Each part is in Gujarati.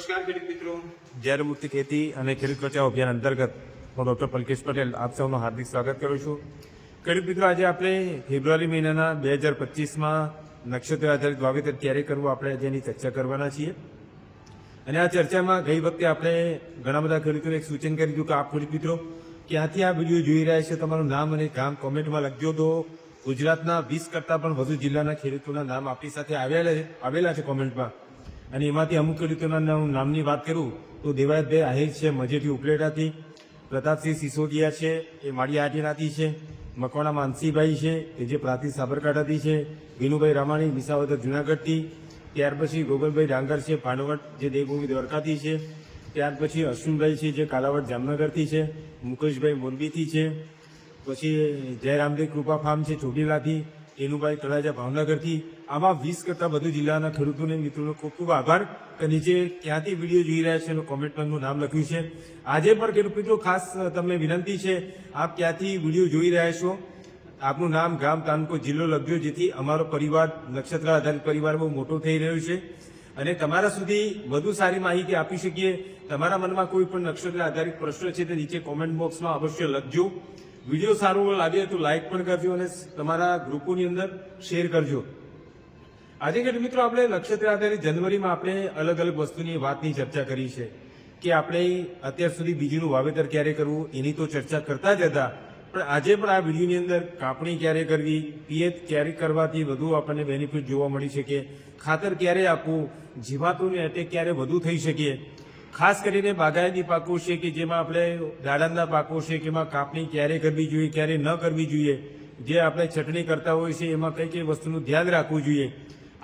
નમસ્કાર ખેડૂત મિત્રો, ઝેર મુક્તિ ખેતી અને ખેડૂત બચાવ અભિયાન અંતર્ગત હું ડૉક્ટર પંકજ પટેલ આપ સૌનું હાર્દિક સ્વાગત કરું છું. ખેડૂત મિત્રો, આજે આપણે ફેબ્રુઆરી મહિનાના 2025માં નક્ષત્ર આધારિત વાવેતર ક્યારે કરવું આપણે આજે એની ચર્ચા કરવાના છીએ. અને આ ચર્ચામાં ગઈ વખતે આપણે ઘણા બધા ખેડૂતોને એક સૂચન કરી દીધું કે આપ ખેડૂત મિત્રો ક્યાંથી આ વિડીયો જોઈ રહ્યા છે, તમારું નામ અને ગામ કોમેન્ટમાં લખજો. તો ગુજરાતના 20 કરતાં પણ વધુ જિલ્લાના ખેડૂતોના નામ આપણી સાથે આવેલા છે કોમેન્ટમાં. અને એમાંથી અમુક ખેડૂતોના નામની વાત કરું તો દેવાયતભાઈ આહિર છે મજેઠી ઉપલેટાથી, પ્રતાપસિંહ સિસોદિયા છે એ માળિયાહાટીનાથી છે, મકવાણા માનસીભાઈ છે કે જે પ્રાંતિજ સાબરકાંઠાથી છે, વિનુભાઈ રામાણી વિસાવદર જુનાગઢથી, ત્યાર પછી ગોગલભાઈ ડાંગર છે ભાણવટ જે દેવભૂમિ દ્વારકાથી છે, ત્યાર પછી અશ્વિનભાઈ છે જે કાલાવડ જામનગરથી છે, મુકેશભાઈ મોરબીથી છે, પછી જયરામદેવ કૃપા ફાર્મ છે ચોટીલાથી, એનુભાઈ તળાજા ભાવનગરથી. આવા 20 કરતાં વધુ જિલ્લાના ખેડૂતોને મિત્રોનો ખૂબ ખૂબ આભાર કે નીચે ક્યાંથી વિડીયો જોઈ રહ્યા છે એનું કોમેન્ટમાં નામ લખ્યું છે. આજે પણ ખેડૂત મિત્રો ખાસ તમને વિનંતી છે, આપ ક્યાંથી વિડીયો જોઈ રહ્યા છો આપનું નામ, ગામ, તાલુકો, જિલ્લો લખજો, જેથી અમારો પરિવાર નક્ષત્ર આધારિત પરિવાર બહુ મોટો થઈ રહ્યો છે અને તમારા સુધી વધુ સારી માહિતી આપી શકીએ. તમારા મનમાં કોઈ પણ નક્ષત્ર આધારિત પ્રશ્ન છે તે નીચે કોમેન્ટ બોક્સમાં અવશ્ય લખજો. વિડીયો સારો લાગે તો લાઇક પણ કરજો અને તમારા ગ્રુપોની અંદર શેર કરજો. આજે ખેડૂત મિત્રો આપણે નક્ષત્ર આધારિત જનવરીમાં આપણે અલગ અલગ વસ્તુની વાતની ચર્ચા કરી છે કે આપણે અત્યાર સુધી બીજનું વાવેતર ક્યારે કરવું એની તો ચર્ચા કરતા જ હતા, પણ આજે પણ આ વિડીયોની અંદર કાપણી ક્યારે કરવી, પિયત ક્યારે કરવાથી વધુ આપણને બેનિફિટ જોવા મળી શકે, ખાતર ક્યારે આપવું, જીવાતોને એટેક ક્યારે વધુ થઈ શકે, ખાસ કરીને બાગાયતી પાકો છે કે જેમાં આપણે દાડમના પાકો છે કે એમાં કાપણી ક્યારે કરવી જોઈએ, ક્યારે ન કરવી જોઈએ, જે આપણે છટણી કરતા હોય છે એમાં કઈ કઈ વસ્તુનું ધ્યાન રાખવું જોઈએ,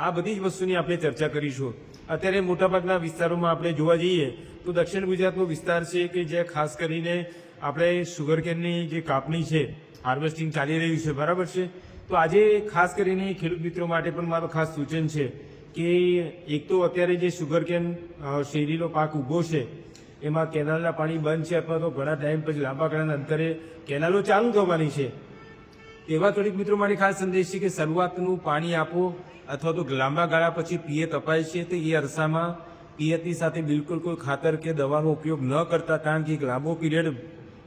આ બધી જ વસ્તુની આપણે ચર્ચા કરીશું. અત્યારે મોટાભાગના વિસ્તારોમાં આપણે જોવા જઈએ તો દક્ષિણ ગુજરાતનો વિસ્તાર છે કે જે ખાસ કરીને આપણે સુગરકેનની જે કાપણી છે હાર્વેસ્ટિંગ ચાલી રહ્યું છે, બરાબર છે. તો આજે ખાસ કરીને ખેડૂત મિત્રો માટે પણ મારું ખાસ સૂચન છે કે એક તો અત્યારે જે સુગરકેન શેરડીનો પાક ઊભો છે એમાં કેનાલના પાણી બંધ છે અથવા તો ઘણા ટાઈમ પછી લાંબા ગાળાના અંતરે કેનાલો ચાલુ થવાની છે. એવા ખેડૂત મિત્રો માટે ખાસ સંદેશ છે કે શરૂઆતનું પાણી આપો અથવા તો લાંબા ગાળા પછી પિયત અપાય છે તો એ અરસામાં પિયતની સાથે બિલકુલ કોઈ ખાતર કે દવાનો ઉપયોગ ન કરતા, કારણ કે એક લાંબો પીરિયડ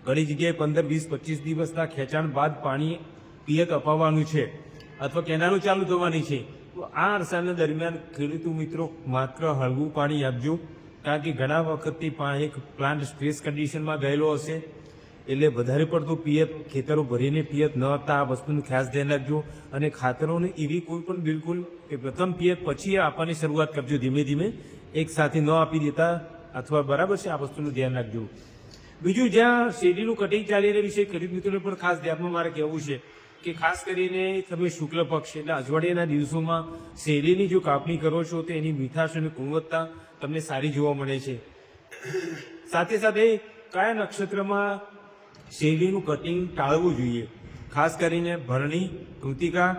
ઘણી જગ્યાએ 15, 20, 25 દિવસના ખેંચાણ બાદ પાણી પિયત અપાવવાનું છે અથવા કેનાલો ચાલુ થવાની છે. તો આ અરસાના દરમિયાન ખેડૂતો મિત્રો માત્ર હળવું પાણી આપજો, કારણ કે ઘણા વખતથી એક પ્લાન્ટ સ્ટ્રેસ કન્ડિશનમાં ગયેલો હશે એટલે વધારે પડતું પિયત ખેતરો ભરીને પિયત ન આપતા આ વસ્તુનું ખાસ ધ્યાન રાખજો. અને ખાતરોને એવી કોઈ પણ બિલકુલ કે પ્રથમ પિયત પછી આપવાની શરૂઆત કરજો, ધીમે ધીમે એક સાથે ન આપી દેતા અથવા બરાબર છે, આ વસ્તુનું ધ્યાન રાખજો. બીજું, જ્યાં શેરડીનું કટિંગ ચાલી રહ્યું છે ખેડૂત મિત્રોને પણ ખાસ ધ્યાનમાં મારે કહેવું છે કે ખાસ કરીને તમે શુક્લ પક્ષ એટલે અજવાળિયાના દિવસોમાં શેરડીની જો કાપણી કરો છો તો એની મીઠાશ અને ગુણવત્તા તમને સારી જોવા મળે છે. સાથે સાથે કયા નક્ષત્રમાં શેરડીનું કટિંગ ટાળવું જોઈએ, ખાસ કરીને ભરણી, કૃતિકા,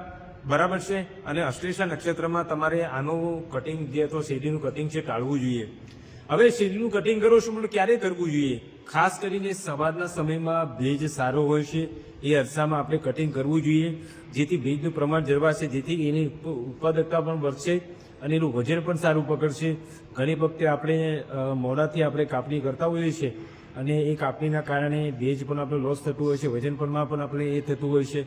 બરાબર છે, અને અશ્લેષા નક્ષત્રમાં તમારે આનું કટિંગ જે અથવા શેરડીનું કટિંગ છે ટાળવું જોઈએ. હવે શેરડીનું કટિંગ કરો છો પણ ક્યારે કરવું જોઈએ, ખાસ કરીને સવારના સમયમાં ભેજ સારો હોય છે એ અરસામાં આપણે કટિંગ કરવું જોઈએ, જેથી ભેજનું પ્રમાણ જળવાશે, જેથી એની ઉત્પાદકતા પણ વધશે અને એનું વજન પણ સારું પકડશે. ઘણી વખતે આપણે મોડાથી આપણે કાપણી કરતા હોઈએ છીએ અને એ કાપણીના કારણે ભેજ પણ આપણે લોસ થતું હોય છે, વજન પણમાં પણ આપણે એ થતું હોય છે.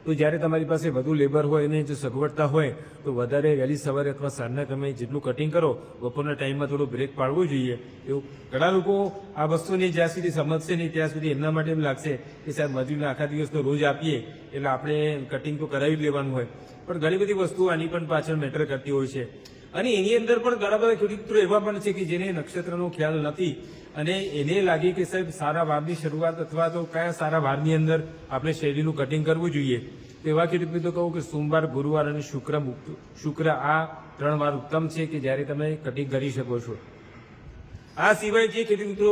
તો જ્યારે તમારી પાસે વધુ લેબર હોય અને જો સગવડતા હોય તો વધારે વહેલી સવારે અથવા સાંજના તમે જેટલું કટિંગ કરો બપોરના ટાઈમમાં થોડું બ્રેક પાડવું જોઈએ. એવું ઘણા લોકો આ વસ્તુને જ્યાં સુધી સમજશે નહીં ત્યાં સુધી એમના માટે એમ લાગશે કે સાહેબ મજૂરને આખા દિવસનો રોજ આપીએ એટલે આપણે કટિંગ તો કરાવી લેવાનું હોય, પણ ઘણી બધી વસ્તુઓ આની પણ પાછળ મેટર કરતી હોય છે. અને એની અંદર પણ ઘણા બધા ખેડૂત મિત્રો એવા પણ છે કે જેને નક્ષત્રનો ખ્યાલ નથી અને એને લાગે કે સાહેબ સારા વારની શરૂઆત અથવા તો કયા સારા વારની અંદર આપણે શેરડીનું કટિંગ કરવું જોઈએ. તો એવા ખેડૂત મિત્રો કહું કે સોમવાર, ગુરુવાર અને શુક્ર આ 3 વાર ઉત્તમ છે કે જ્યારે તમે કટિંગ કરી શકો છો. આ સિવાય જે ખેડૂત મિત્રો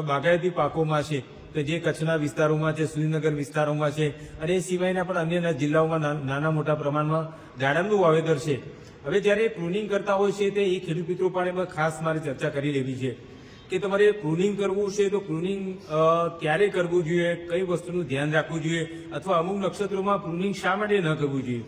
બાગાયતી પાકોમાં છે તો જે કચ્છના વિસ્તારોમાં છે, સુરેન્દ્રનગર વિસ્તારોમાં છે અને એ સિવાયના પણ અન્ય જિલ્લાઓમાં નાના મોટા પ્રમાણમાં દાડમનું વાવેતર છે. હવે જ્યારે પ્રુનિંગ કરતા હોય છે તે એ ખેડૂત મિત્રો પણ ખાસ મારે ચર્ચા કરી લેવી છે કે તમારે પ્રુનિંગ કરવું છે તો પ્રુનિંગ ક્યારે કરવું જોઈએ, કઈ વસ્તુનું ધ્યાન રાખવું જોઈએ અથવા અમુક નક્ષત્રોમાં પ્રુનિંગ શા માટે ન કરવું જોઈએ.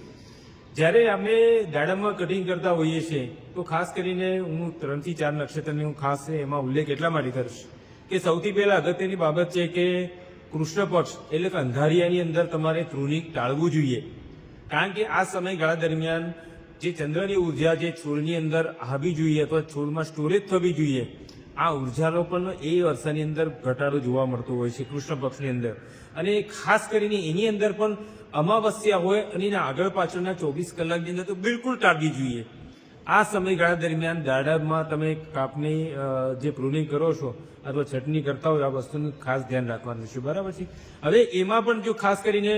જ્યારે આપણે દાડમમાં કટિંગ કરતા હોઈએ છીએ તો ખાસ કરીને હું 3 થી 4 નક્ષત્રની હું ખાસ એમાં ઉલ્લેખ એટલા માટે કરીશ કે સૌથી પહેલા અગત્યની બાબત છે કે કૃષ્ણ પક્ષ એટલે કે અંધારિયાની અંદર તમારે પ્રુનિંગ ટાળવું જોઈએ, કારણ કે આ સમયગાળા દરમિયાન જે ચંદ્રની ઉર્જા જે છોડની અંદર આવવી જોઈએ અથવા છોડમાં સ્ટોરેજ થવી જોઈએ, આ ઉર્જાનો પણ એ વર્ષાની અંદર ઘટાડો જોવા મળતો હોય છે કૃષ્ણ પક્ષની અંદર. અને ખાસ કરીને એની અંદર પણ અમાવસ્યા હોય અને એના આગળ પાછળના 24 કલાકની અંદર તો બિલકુલ ટાળવી જોઈએ. આ સમયગાળા દરમિયાન દાડમમાં તમે કાપની જે પ્રુનિંગ કરો છો અથવા છટણી કરતા હોય આ વસ્તુનું ખાસ ધ્યાન રાખવાનું છે. બરાબર છે. હવે એમાં પણ જો ખાસ કરીને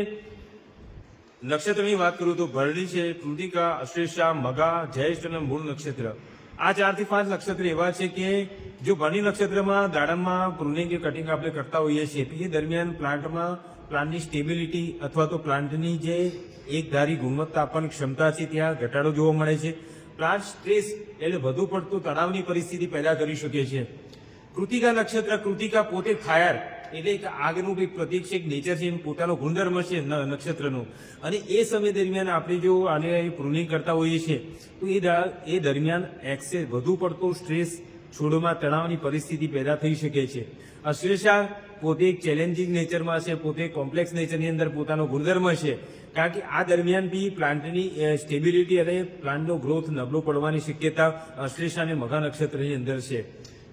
નક્ષત્રની વાત કરું તો ભરણી છે, કૃતિકા, અશ્લેષા, મગા, જ્યેષ્ઠ અને મૂળ નક્ષત્ર. આ 4 થી 5 નક્ષત્ર એવા છે કે જો ભરણી નક્ષત્રમાં દાડમમાં પ્રુનિંગ કે કટિંગ આપણે કરતા હોઈએ છીએ તો એ દરમિયાન પ્લાન્ટની સ્ટેબિલિટી અથવા તો પ્લાન્ટની જે એકધારી ગુણવત્તા આપવાની ક્ષમતા છે ત્યાં ઘટાડો જોવા મળે છે. પ્લાન્ટ સ્ટ્રેસ એટલે વધુ પડતું તણાવની પરિસ્થિતિ પેદા કરી શકે છે. કૃતિકા નક્ષત્ર, કૃતિકા પોતે ફાયર એટલે એક આગનું કંઈક પ્રતીક છે, એક નેચર છે, એનું પોતાનો ગુણધર્મ છે નક્ષત્રનું. અને એ સમય દરમિયાન આપણે જો આને પ્રુનિંગ કરતા હોઈએ છીએ તો એ દરમિયાન એક્સેસ વધુ પડતો સ્ટ્રેસ છોડમાં તણાવની પરિસ્થિતિ પેદા થઈ શકે છે. અશ્લેષા પોતે એક ચેલેન્જિંગ નેચરમાં છે, પોતે કોમ્પ્લેક્સ નેચરની અંદર પોતાનો ગુણધર્મ છે, કારણ કે આ દરમિયાન બી પ્લાન્ટની સ્ટેબિલિટી અને પ્લાન્ટનો ગ્રોથ નબળો પડવાની શક્યતા અશ્લેષા અને મઘા નક્ષત્રની અંદર છે.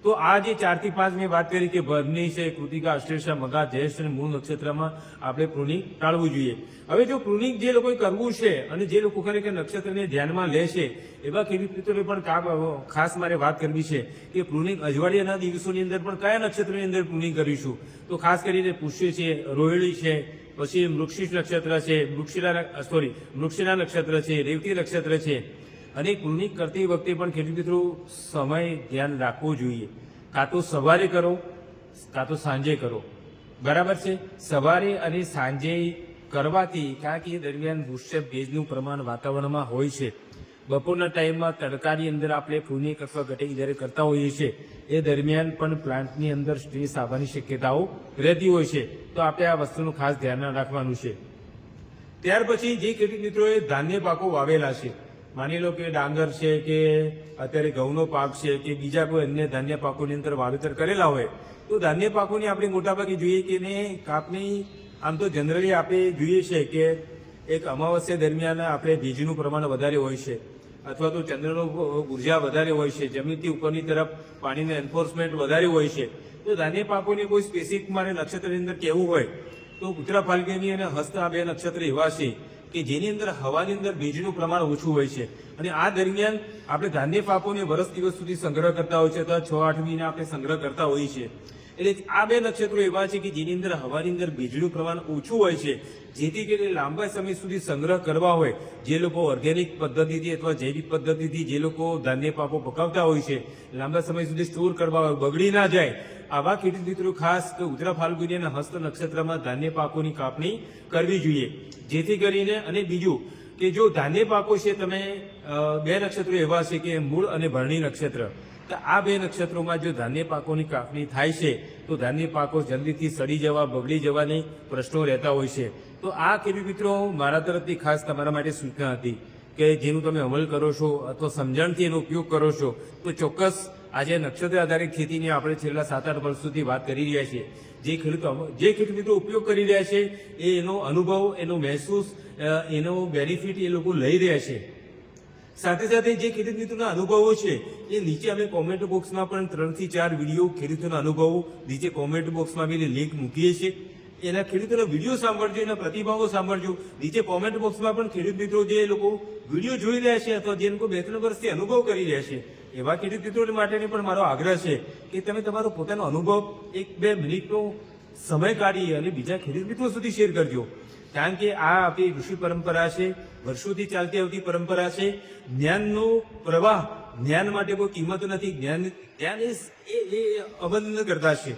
તો આ જે 4 થી 5 મેં વાત કરી કે ભરની છે, કૃતિકા, અશ્લેષા, મઘા, જ્યેષ્ઠ અને મૂળ નક્ષત્રમાં આપણે પ્રુનિંગ ટાળવું જોઈએ. હવે જો પ્રુનિંગ જે લોકોએ કરવું છે અને જે લોકો ખરેખર નક્ષત્રને ધ્યાનમાં લે છે એવા ખેડૂત મિત્રોને પણ ખાસ મારે વાત કરવી છે કે પ્રુનિંગ અજવાળિયાના દિવસોની અંદર પણ કયા નક્ષત્રની અંદર પ્રુનિંગ કરીશું. તો ખાસ કરીને પુષ્ય છે, રોહિણી છે, પછી મૃગશીર્ષ નક્ષત્ર છે, મૃગશિરા નક્ષત્ર છે, રેવતી નક્ષત્ર છે. અને પ્રુનિંગ કરતી વખતે પણ ખેડૂત મિત્રો સમય ધ્યાન રાખવું જોઈએ. કાં તો સવારે કરો કાં તો સાંજે કરો. બરાબર છે. સવારે અને સાંજે કરવાથી કારણ કે એ દરમિયાન વૃક્ષ ભેજનું પ્રમાણ વાતાવરણમાં હોય છે. બપોરના ટાઈમમાં તડકાની અંદર આપણે પ્રુનિંગ અથવા કટિંગ જ્યારે કરતા હોઈએ છીએ એ દરમિયાન પણ પ્લાન્ટની અંદર સ્ટ્રેસ આવવાની શક્યતાઓ રહેતી હોય છે. તો આપણે આ વસ્તુનું ખાસ ધ્યાન રાખવાનું છે. ત્યાર પછી જે ખેડૂત મિત્રોએ ધાન્ય પાકો વાવેલા છે, માની લો કે ડાંગર છે કે અત્યારે ઘઉંનો પાક છે કે બીજા કોઈ અન્ય ધાન્ય પાકોની અંદર વાવેતર કરેલા હોય તો ધાન્ય પાકોની આપણે મોટાભાગે જોઈએ કે એને કાપણી આમ તો જનરલી આપણે જોઈએ છે કે એક અમાવસ્યા દરમિયાન આપણે ભેજનું પ્રમાણ વધારે હોય છે અથવા તો ચંદ્રનો ઉર્જા વધારે હોય છે, જમીનથી ઉપરની તરફ પાણીનું એન્ફોર્સમેન્ટ વધારે હોય છે. તો ધાન્ય પાકોની કોઈ સ્પેસિફિક મારે નક્ષત્રની અંદર કહેવું હોય તો ઉત્તરા ફાલ્ગુની અને હસ્ત આ 2 નક્ષત્ર એવા છે કે જેની અંદર હવાની અંદર ભેજનું પ્રમાણ ઓછું હોય છે. અને આ દરમિયાન આપણે ધાન્ય પાકોને વર્ષ દિવસ સુધી સંગ્રહ કરતા હોય છે અથવા 6-8 મહિના આપણે સંગ્રહ કરતા હોઈએ છીએ. એટલે આ 2 નક્ષત્રો એવા છે કે જેની અંદર હવાની અંદર ભેજનું પ્રમાણ ઓછું હોય છે, જેથી કરીને લાંબા સમય સુધી સંગ્રહ કરવા હોય જે લોકો ઓર્ગેનિક પદ્ધતિથી અથવા જૈવિક પદ્ધતિથી જે લોકો ધાન્ય પાકો પકાવતા હોય છે, લાંબા સમય સુધી સ્ટોર કરવા હોય, બગડી ના જાય, આવા ખેડૂત મિત્રો ખાસ ઉત્તરા ફાલ્ગુની અને હસ્ત નક્ષત્રમાં ધાન્ય પાકોની કાપણી કરવી જોઈએ. જેથી કરીને અને બીજું કે જો ધાન્ય પાકો છે તમે 2 નક્ષત્રો એવા છે કે મૂળ અને ભરણી નક્ષત્ર, તો આ 2 નક્ષત્રોમાં જો ધાન્ય પાકોની કાપણી થાય છે તો ધાન્ય પાકો જલ્દીથી સડી જવા, બગડી જવાની પ્રશ્નો રહેતા હોય છે. તો આ ખેડૂત મિત્રો મારા તરફથી ખાસ તમારા માટે સૂચના હતી કે જેનું તમે અમલ કરો છો અથવા સમજણથી એનો ઉપયોગ કરો છો તો ચોક્કસ આજે નક્ષત્ર આધારિત ખેતીની આપણે છેલ્લા 7-8 વર્ષોથી વાત કરી રહ્યા છીએ. જે ખેડૂત મિત્રો ઉપયોગ કરી રહ્યા છે એનો અનુભવ, એનો મહેસૂસ, એનો બેનિફિટ એ લોકો લઈ રહ્યા છે. સાથે સાથે જે ખેડૂત મિત્રોના અનુભવો છે એ નીચે અમે કોમેન્ટ બોક્સમાં પણ 3 થી 4 વિડીયો ખેડૂતોના અનુભવો નીચે કોમેન્ટ બોક્સમાં અમે લિંક મૂકીએ છીએ. એના ખેડૂતોના વિડીયો સાંભળજો, એના પ્રતિભાવો સાંભળજો. નીચે કોમેન્ટ બોક્સમાં પણ ખેડૂત મિત્રો જે લોકો વિડીયો જોઈ રહ્યા છે અથવા જે લોકો 2-3 વર્ષથી અનુભવ કરી રહ્યા છે એવા ખેડૂત મિત્રો માટેની પણ મારો આગ્રહ છે કે તમે તમારો પોતાનો અનુભવ 1-2 મિનિટનો સમય કાઢી અને બીજા ખેડૂત મિત્રો સુધી શેર કરજો. કારણ કે આ આપણી ઋષિ પરંપરા છે, વર્ષોથી ચાલતી આવતી પરંપરા છે. જ્ઞાનનો પ્રવાહ, જ્ઞાન માટે કોઈ કિંમત નથી. જ્ઞાન એ અબંધ કરતા છે.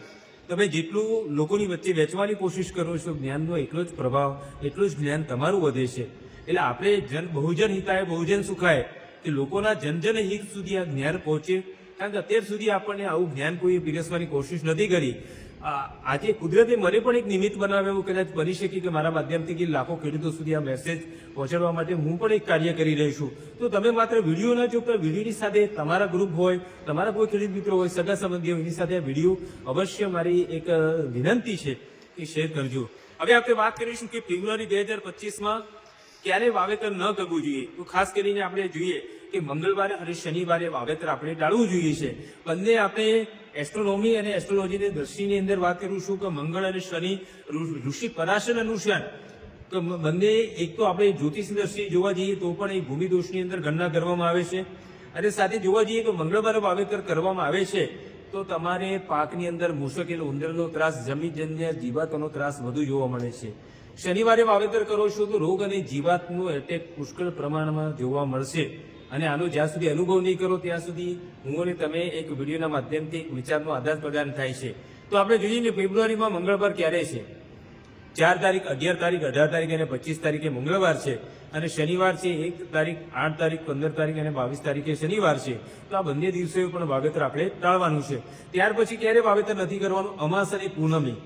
તમે જેટલું લોકોની વચ્ચે વેચવાની કોશિશ કરો છો જ્ઞાનનો એટલો જ પ્રભાવ, એટલું જ જ્ઞાન તમારું વધે છે. એટલે આપણે બહુજન હિતાય બહુજન સુખાય કે લોકોના જન હિત સુધી આ જ્ઞાન પહોંચે. કારણ કે અત્યાર સુધી આપણને આવું જ્ઞાન કોઈ પીરસવાની કોશિશ નથી કરી. આજે કુદરતે મને પણ એક નિમિત્ત બનાવે એવું કદાચ બની શકે કે મારા માધ્યમથી કે લાખો ખેડૂતો સુધી આ મેસેજ પહોંચાડવા માટે હું પણ એક કાર્ય કરી રહી છું. તો તમે માત્ર વિડીયો ન જોતા વિડીયોની સાથે તમારા ગ્રુપ હોય, તમારા કોઈ ખેડૂત મિત્રો હોય, સગા સંબંધીઓ, એની સાથે આ વિડીયો અવશ્ય મારી એક વિનંતી છે કે શેર કરજો. હવે આપણે વાત કરીશું કે ફેબ્રુઆરી 2025માં ક્યારે વાવેતર ન કરવું જોઈએ. તો ખાસ કરીને આપણે જોઈએ કે મંગળવારે અને શનિવારે વાવેતર આપણે ટાળવું જોઈએ છે. બંને આપણે એસ્ટ્રોનોમી અને એસ્ટ્રોલોજીની દ્રષ્ટિની અંદર વાત કરું છું કે મંગળ અને શનિ ઋષિ પરાશર અનુસાર તો બંને એક તો આપણે જ્યોતિષની દ્રષ્ટિએ જોવા જઈએ તો પણ એ ભૂમિ દોષની અંદર ગણના કરવામાં આવે છે, અને સાથે જોવા જઈએ તો મંગળવારે વાવેતર કરવામાં આવે છે તો તમારે પાકની અંદર મુશ્કેલ ઉંદરનો ત્રાસ, જમીનજન્ય જીવાતોનો ત્રાસ વધુ જોવા મળે છે. શનિવારે વાવેતર કરો છો તો રોગ અને જીવાતનું એટેક પુષ્કળ પ્રમાણમાં જોવા મળશે, અને આનો જ્યાં સુધી અનુભવ નહીં કરો ત્યાં સુધી હું અને તમે એક વિડીયોના માધ્યમથી એક વિચારનો આદાન પ્રદાન થાય છે. તો આપણે જોઈએ કે ફેબ્રુઆરીમાં મંગળવાર ક્યારે છે? 4 તારીખ, 11 તારીખ, 18 તારીખ અને 25 તારીખે મંગળવાર છે, અને શનિવાર છે 1 તારીખ, 8 તારીખ, 15 તારીખ અને 22 તારીખે શનિવાર છે. તો આ બંને દિવસે પણ વાવેતર આપણે ટાળવાનું છે. ત્યાર પછી ક્યારે વાવેતર નથી કરવાનું? અમાસ અને પૂનમી.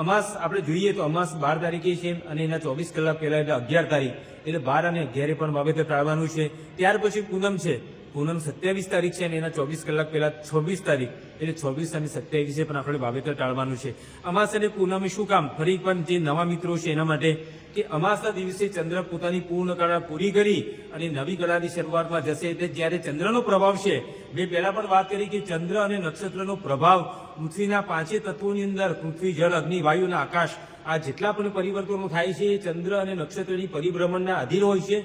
અમાસ આપણે જોઈએ તો અમાસ 12 તારીખે છે અને એના 24 કલાક પહેલા એટલે 11 તારીખ, એટલે 12 અને 11 પણ વાવેતર ટાળવાનું છે. ત્યાર પછી પૂનમ છે, પૂનમ 27 તારીખ છે અને એના 24 કલાક પહેલા 26 તારીખ, એટલે 26 અને 27 પણ આપણે વાવેતર ટાળવાનું છે. અમાસ અને પૂનમી શું કામ? ફરી પણ જે નવા મિત્રો છે એના માટે કે અમાસના દિવસે ચંદ્ર પોતાની પૂર્ણ કળા પૂરી કરી અને નવી કળાની શરૂઆતમાં જશે. એટલે જ્યારે ચંદ્રનો પ્રભાવ છે, મેં પહેલા પણ વાત કરી કે ચંદ્ર અને નક્ષત્રનો પ્રભાવ પૃથ્વીના 5 તત્વોની અંદર પૃથ્વી, જળ, અગ્નિ, વાયુ અને આકાશ, આ જેટલા પણ પરિવર્તનો થાય છે એ ચંદ્ર અને નક્ષત્રની પરિભ્રમણના અધીન હોય છે.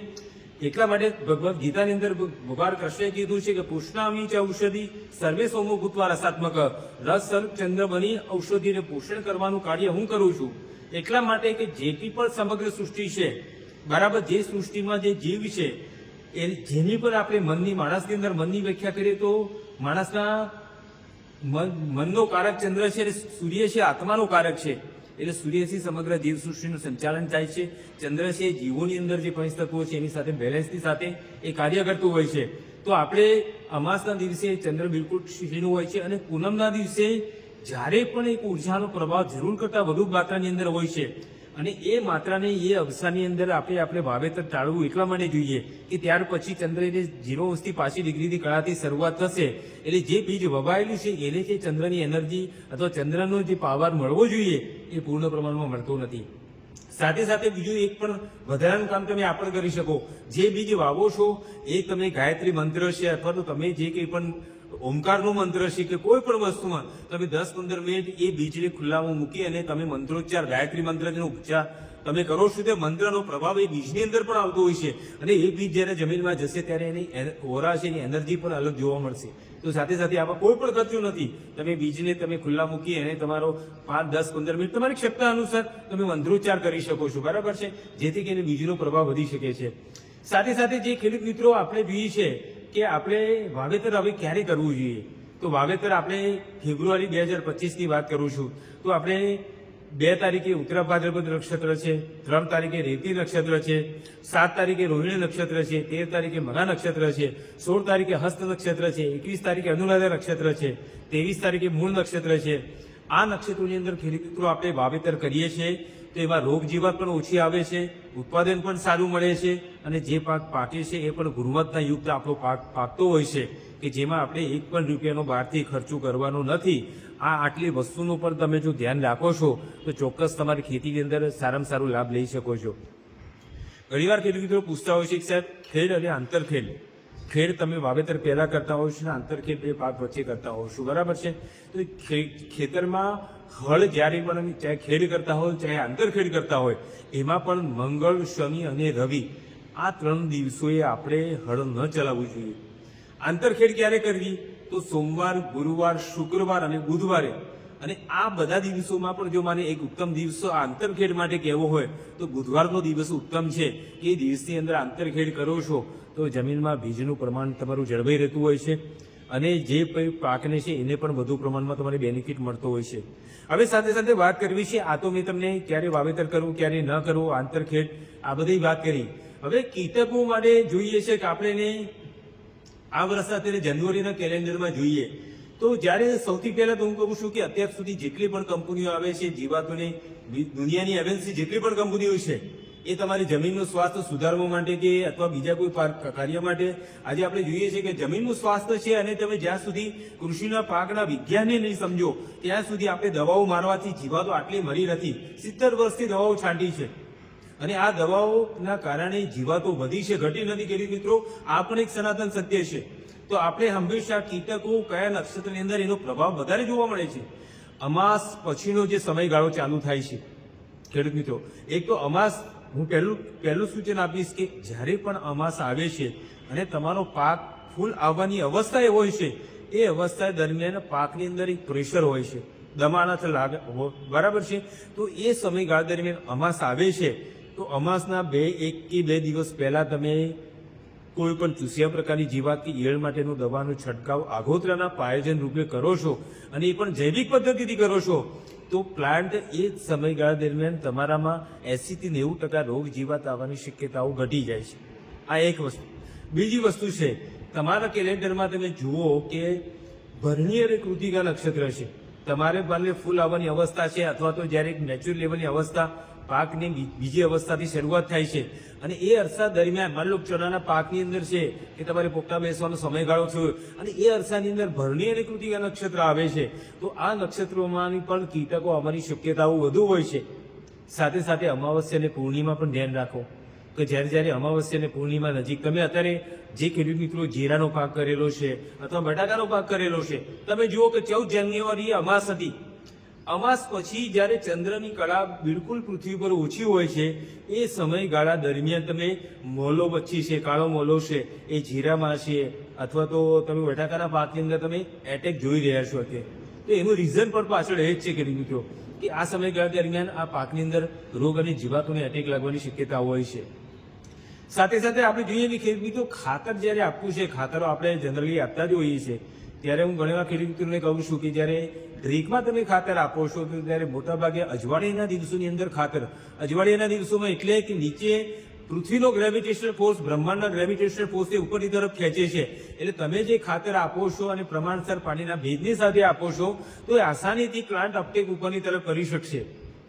એટલા માટે ભગવદ્ ગીતાની અંદર ભગવાન કૃષ્ણએ કીધું છે કે પુષ્ણામી ચ ઔષધિ સર્વે સોમો ભૂત્વા રસાત્મક, રસ સ્વરૂપ ચંદ્ર બની ઔષધિને પોષણ કરવાનું કાર્ય હું કરું છું. એટલા માટે કે જેટલી પણ સમગ્ર સૃષ્ટિ છે, બરાબર, જે સૃષ્ટિમાં જે જીવ છે એ જેની પર આપણે મનની, માણસની અંદર મનની વ્યાખ્યા કરીએ તો માણસના મનનો કારક ચંદ્ર છે, સૂર્ય છે આત્માનો કારક છે. એટલે સૂર્યથી સમગ્ર જીવ સૃષ્ટિનું સંચાલન થાય છે. ચંદ્ર છે જીવોની અંદર જે પંચતત્વો છે એની સાથે બેલેન્સની સાથે એ કાર્ય કરતું હોય છે. તો આપણે અમાસના દિવસે ચંદ્ર બિલકુલ શીનું હોય છે, અને પૂનમના દિવસે જ્યારે પણ એક ઉર્જાનો પ્રભાવ જરૂર કરતાં વધુ માત્રાની અંદર હોય છે, અને એ માત્રાને એ અવસ્થાની અંદર આપણે વાવેતર ટાળવું એટલા માટે જોઈએ કે ત્યાર પછી ચંદ્ર એટલે 0 ડિગ્રીથી કળાથી શરૂઆત થશે. એટલે જે બીજ વવાયેલું છે એને જે ચંદ્રની એનર્જી અથવા ચંદ્રનો જે પાવર મળવો જોઈએ એ પૂર્ણ પ્રમાણમાં મળતો નથી. સાથે સાથે બીજું એક પણ વધારાનું કામ તમે આ પણ કરી શકો. જે બીજ વાવો છો એ તમે ગાયત્રી મંત્ર છે અથવા તો તમે જે કંઈ પણ ઓમકારનો મંત્ર છે કે કોઈ પણ વસ્તુમાં તમે 10-15 મિનિટ એ બીજને ખુલ્લામાં મૂકી અને તમે મંત્રોચ્ચાર, ગાયત્રી મંત્રનો ઉચ્ચાર તમે કરો છો, તે મંત્રનો પ્રભાવ એ બીજની અંદર પણ આવતો હોય છે, અને એ બીજ જ્યારે જમીનમાં જશે ત્યારે એની ઓરા છે, એની એનર્જી પણ અલગ જોવા મળશે. તો સાથે સાથે આમાં કોઈ પણ ખર્ચો નથી. તમે બીજને તમે ખુલ્લા મૂકી અને તમારો 5, 10, 15 મિનિટ તમારી ક્ષમતા અનુસાર તમે મંત્રોચ્ચાર કરી શકો છો, બરાબર છે, જેથી કરીને બીજનો પ્રભાવ વધી શકે છે. સાથે સાથે જે ખેડૂત મિત્રો આપણે જોઈએ છે કે આપણે વાવેતર હવે ક્યારે કરવું જોઈએ, તો વાવેતર આપણે ફેબ્રુઆરી 2025ની વાત કરું છું. તો આપણે 2 તારીખે ઉત્તરા ભાદ્રપદ નક્ષત્ર છે, 3 તારીખે રેવતી નક્ષત્ર છે, 7 તારીખે રોહિણી નક્ષત્ર છે, 13 તારીખે મઘા નક્ષત્ર છે, 16 તારીખે હસ્ત નક્ષત્ર છે, 21 તારીખે અનુરાધા નક્ષત્ર છે, 23 તારીખે મૂળ નક્ષત્ર છે. આ નક્ષત્રોની અંદર ખેડૂત મિત્રો આપણે વાવેતર કરીએ છીએ તો એમાં રોગ જીવાત પણ ઓછી આવે છે, ઉત્પાદન પણ સારું મળે છે, અને જે પાક પાકે છે એ પણ ગુણવત્તાયુક્ત આપણો પાક પાકતો હોય છે કે જેમાં આપણે 1 પણ રૂપિયાનો બહારથી ખર્ચો કરવાનો નથી. આ આટલી વસ્તુનું પણ તમે જો ધ્યાન રાખો છો તો ચોક્કસ તમારી ખેતીની અંદર સારામાં સારો લાભ લઈ શકો છો. ઘણીવાર ખેડૂત મિત્રો પૂછતા હોય છે કે સાહેબ ખેડ અને આંતરખેડ, ખેડ તમે વાવેતર પહેલા કરતા હોવ છો ને આંતરખેડ 2 પાક વચ્ચે કરતા હોવ છો, બરાબર છે. તો ખેતરમાં હળ જ્યારે પણ ચાહે ખેડ કરતા હોય ચાહે આંતરખેડ કરતા હોય એમાં પણ મંગળ, શનિ અને રવિ આ 3 દિવસોએ આપણે હળ ન ચલાવવું જોઈએ. આંતરખેડ ક્યારે કરવી? તો સોમવાર, ગુરુવાર, શુક્રવાર અને બુધવારે. અને આ બધા દિવસોમાં પણ જો મારે એક ઉત્તમ દિવસ આંતરખેડ માટે કહેવો હોય તો બુધવારનો દિવસ ઉત્તમ છે. એ દિવસની અંદર આંતરખેડ કરો છો તો જમીનમાં બીજનું પ્રમાણ તમારું જળવાઈ રહેતું હોય છે, અને જે પાકને છે એને પણ વધુ પ્રમાણમાં તમારે બેનિફિટ મળતો હોય છે. હવે સાથે સાથે વાત કરવી છે, આ તો મેં તમને ક્યારે વાવેતર કરવું ક્યારે ન કરવું, આંતરખેડ આ બધી વાત કરી. હવે કીટકો માટે જોઈએ છે કે આપણે આ વર્ષના અત્યારે જાન્યુઆરીના કેલેન્ડરમાં જોઈએ તો જ્યારે સૌથી પહેલા તો હું કહું છું કે અત્યાર સુધી જેટલી પણ કંપનીઓ આવે છે, જીવાતોની દુનિયાની એમએનસી જેટલી પણ કંપનીઓ છે, એ તમારી જમીનનું સ્વાસ્થ્ય સુધારવા માટે કે અથવા બીજા કોઈ કાર્ય માટે આજે આપણે જોઈએ છીએ કે જમીનનું સ્વાસ્થ્ય છે અને તમે જ્યાં સુધી કૃષિના પાકના વિજ્ઞાનને નહીં સમજો ત્યાં સુધી આપણે દવાઓ મારવાથી જીવાતો આટલી મરી નથી. 70 વર્ષથી દવાઓ છાંટી છે અને આ દવાઓના કારણે જીવાતો વધી છે, ઘટી નથી કરી. મિત્રો, આ પણ એક સનાતન સત્ય છે. તો આપણે હંમેશા કીટકો કયા નક્ષત્રની અંદર એનો પ્રભાવ વધારે જોવા મળે છે. અમાસ પછીનો જે સમયગાળો ચાલુ થાય છે ખેડૂત મિત્રો, એક તો અમાસ, હું પહેલું સૂચન આપીશ કે જ્યારે પણ અમાસ આવે છે અને તમારો પાક ફૂલ આવવાની અવસ્થા એ હોય છે, એ અવસ્થા દરમિયાન પાકની અંદર એક પ્રેશર હોય છે, દમાનાથ લાગે, બરાબર છે. તો એ સમયગાળા દરમિયાન અમાસ આવે છે તો અમાસના 1 કે 2 દિવસ પહેલા તમે કોઈ પણ ચૂસ્યા પ્રકારની જીવાત કે ઈયળ માટેનું દવાનો છંટકાવ આગોતરાના પાયોજન રૂપે કરો છો અને એ પણ જૈવિક પદ્ધતિથી કરો છો તો પ્લાન્ટ એ સમયગાળા દરમિયાન તમારામાં 80 થી 90% રોગ જીવાત આવવાની શક્યતાઓ ઘટી જાય છે. આ એક વસ્તુ. બીજી વસ્તુ છે, તમારા કેલેન્ડરમાં તમે જુઓ કે ભરણી અને કૃતિકા નક્ષત્ર છે, તમારે ભલે ફૂલ આવવાની અવસ્થા છે અથવા તો જ્યારે નેચરલ લેવલની અવસ્થા પાકની બીજી અવસ્થાથી શરૂઆત થાય છે અને એ અરસા દરમિયાન માની લો ચણાના પાકની અંદર છે કે તમારે પોપટા બેસવાનો સમયગાળો થયો અને એ અરસાની અંદર ભરણી અને કૃતિકા નક્ષત્ર આવે છે તો આ નક્ષત્રોમાંની પણ કીટકો આવવાની શક્યતાઓ વધુ હોય છે. સાથે સાથે અમાવસ્યા અને પૂર્ણિમા પણ ધ્યાન રાખો કે જ્યારે અમાવસ્યા અને પૂર્ણિમા નજીક, તમે અત્યારે જે ખેડૂત મિત્રો જીરાનો પાક કરેલો છે અથવા બટાકાનો પાક કરેલો છે, તમે જુઓ કે 14 જાન્યુઆરીએ અમાસ હતી. અમાસ પછી જ્યારે ચંદ્રની કળા બિલકુલ પૃથ્વી પર ઓછી હોય છે એ સમયગાળા દરમિયાન તમે મોલો મચ્છી છે, કાળો મોલો છે, એ જીરામાં છે અથવા તો તમે બટાકાના પાકની અંદર તમે એટેક જોઈ રહ્યા છો કે તો એનું રીઝન પણ પાછળ એ જ છે ખેડૂત મિત્રો કે આ સમયગાળા દરમિયાન આ પાકની અંદર રોગ અને જીવાતોને એટેક લાગવાની શક્યતા હોય છે. સાથે સાથે આપણે જોઈએ કે ખેડૂત મિત્રો ખાતર જ્યારે આપવું છે, ખાતરો આપણે જનરલી આપતા જ હોઈએ છીએ, ત્યારે હું ઘણીવાર ખેડૂત મિત્રોને કહું છું કે જ્યારે ડ્રીકમાં તમે ખાતર આપો છો તો ત્યારે મોટાભાગે અજવાળિયાના દિવસોની અંદર ખાતર, અજવાળિયાના દિવસોમાં એટલે કે નીચે પૃથ્વીનો ગ્રેવિટેશનલ ફોર્સ, બ્રહ્માંડના ગ્રેવિટેશનલ ફોર્સ એ ઉપરની તરફ ખેંચે છે, એટલે તમે જે ખાતર આપો છો અને પ્રમાણસર પાણીના ભેજની સાથે આપો છો તો એ આસાનીથી પ્લાન્ટ અપટેક ઉપરની તરફ કરી શકશે,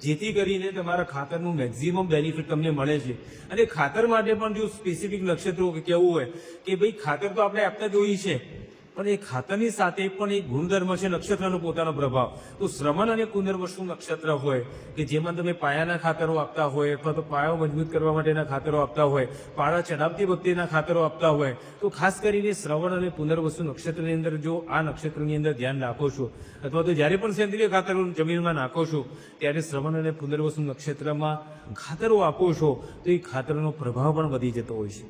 જેથી કરીને તમારા ખાતરનું મેક્ઝિમમ બેનિફિટ તમને મળે છે. અને ખાતર માટે પણ જો સ્પેસિફિક નક્ષત્રો કહેવું હોય કે ભાઈ ખાતર તો આપણે આપતા જ હોઈએ છીએ પણ એ ખાતરની સાથે પણ એક ગુણધર્મ છે નક્ષત્રનો પોતાનો પ્રભાવ. તો શ્રવણ અને પુનર્વસુ નક્ષત્ર હોય કે જેમાં તમે પાયાના ખાતરો આપતા હોય અથવા તો પાયો મજબૂત કરવા માટેના ખાતરો આપતા હોય, પાળા ચડાવતી વખતેના ખાતરો આપતા હોય તો ખાસ કરીને શ્રવણ અને પુનર્વસુ નક્ષત્રની અંદર જો આ નક્ષત્રની અંદર ધ્યાન રાખો છો અથવા તો જ્યારે પણ સેન્દ્રિય ખાતરો જમીનમાં નાખો છો ત્યારે શ્રવણ અને પુનર્વસુ નક્ષત્રમાં ખાતરો આપો છો તો એ ખાતરનો પ્રભાવ પણ વધી જતો હોય છે.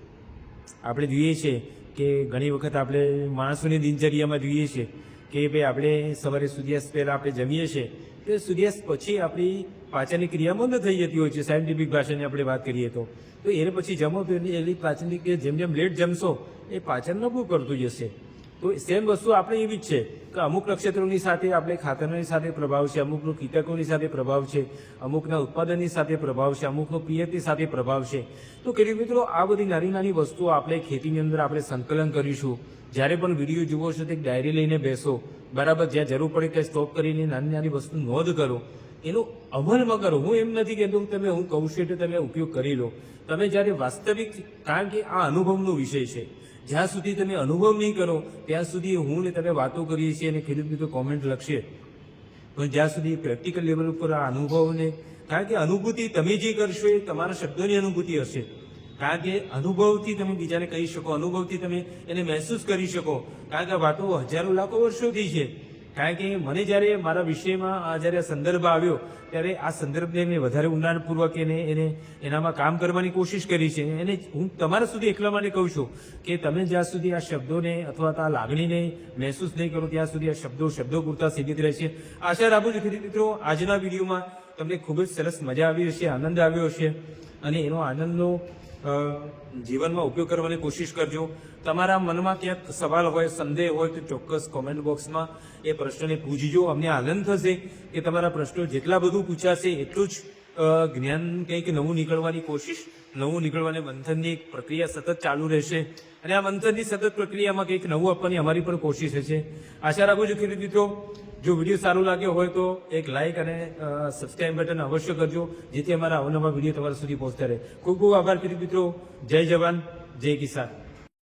આપણે જોઈએ છીએ કે ઘણી વખત આપણે માણસોની દિનચર્યામાં જોઈએ છીએ કે ભાઈ આપણે સવારે સૂર્યાસ્ત પહેલાં આપણે જમીએ છીએ તો સૂર્યાસ્ત પછી આપણી પાચનની ક્રિયા બંધ થઈ જતી હોય છે. સાયન્ટિફિક ભાષાની આપણે વાત કરીએ તો એને પછી જમો તો એની પાચનની ક્રિયા જેમ જેમ લેટ જમશો એ પાચન નબળું કરતું જશે. તો સેમ વસ્તુ આપણે એવી જ છે કે અમુક નક્ષત્રોની સાથે આપણે ખાતરની સાથે પ્રભાવ છે, અમુકનો કીટકોની સાથે પ્રભાવ છે, અમુકના ઉત્પાદનની સાથે પ્રભાવ છે, અમુકનો પિયતની સાથે પ્રભાવ છે. તો ખેડૂત મિત્રો આ બધી નાની નાની વસ્તુઓ આપણે ખેતીની અંદર આપણે સંકલન કરીશું. જ્યારે પણ વિડીયો જુઓ છો તો એક ડાયરી લઈને બેસો, બરાબર, જ્યાં જરૂર પડે ત્યાં સ્ટોપ કરીને નાની નાની વસ્તુ નોંધ કરો, એનો અમલમાં કરો. હું એમ નથી કહેતો તમે હું કહું છું એટલે તમે ઉપયોગ કરી લો. તમે જ્યારે વાસ્તવિક, કારણ કે આ અનુભવનો વિષય છે, જ્યાં સુધી તમે અનુભવ નહીં કરો ત્યાં સુધી હું ને તમે વાતો કરીએ છીએ અને ખેડૂત મિત્રો કોમેન્ટ લખશે, પણ જ્યાં સુધી પ્રેક્ટિકલ લેવલ ઉપર આ અનુભવને, કારણ કે અનુભૂતિ તમે જે કરશો એ તમારા શબ્દોની અનુભૂતિ હશે, કારણ કે અનુભવથી તમે બીજાને કહી શકો, અનુભવથી તમે એને મહેસૂસ કરી શકો, કારણ કે વાતો હજારો લાખો વર્ષોથી છે. કારણ કે મને જ્યારે મારા વિષયમાં જ્યારે સંદર્ભ આવ્યો ત્યારે આ સંદર્ભને મેં વધારે ઊંડાણપૂર્વક એનામાં કામ કરવાની કોશિશ કરી છે. એને હું તમારા સુધી એકલા માટે કહું છું કે તમે જ્યાં સુધી આ શબ્દોને અથવા આ લાગણીને મહેસૂસ નહીં કરો ત્યાં સુધી આ શબ્દો પૂરતા સીમિત રહેશે. આશા રાખું છું ખેડૂત મિત્રો આજના વિડીયોમાં તમને ખૂબ જ સરસ મજા આવી હશે, આનંદ આવ્યો હશે અને એનો આનંદનો જીવનમાં ઉપયોગ કરવાની કોશિશ કરજો. તમારા મનમાં ક્યાંક સવાલ હોય, સંદેહ હોય તો ચોક્કસ કોમેન્ટ બોક્સમાં એ પ્રશ્નને પૂછજો. અમને આનંદ થશે કે તમારા પ્રશ્નો જેટલા બધું પૂછાશે એટલું જ જ્ઞાન કંઈક નવું નીકળવાની કોશિશ, નવું નીકળવાની મંથનની એક પ્રક્રિયા સતત ચાલુ રહેશે અને આ મંથનની સતત પ્રક્રિયામાં કંઈક નવું આપવાની અમારી પણ કોશિશ હશે. આશા રાખું છું ખેડૂત મિત્રો, જો વિડીયો સારો લાગ્યો હોય તો એક લાઇક અને સબસ્ક્રાઇબ બટન અવશ્ય કરજો, જેથી અમારા અવનવા વિડીયો તમારા સુધી પહોંચતા રહે. ખૂબ ખૂબ આભાર ખેડૂત મિત્રો. જય જવાન, જય કિસાન.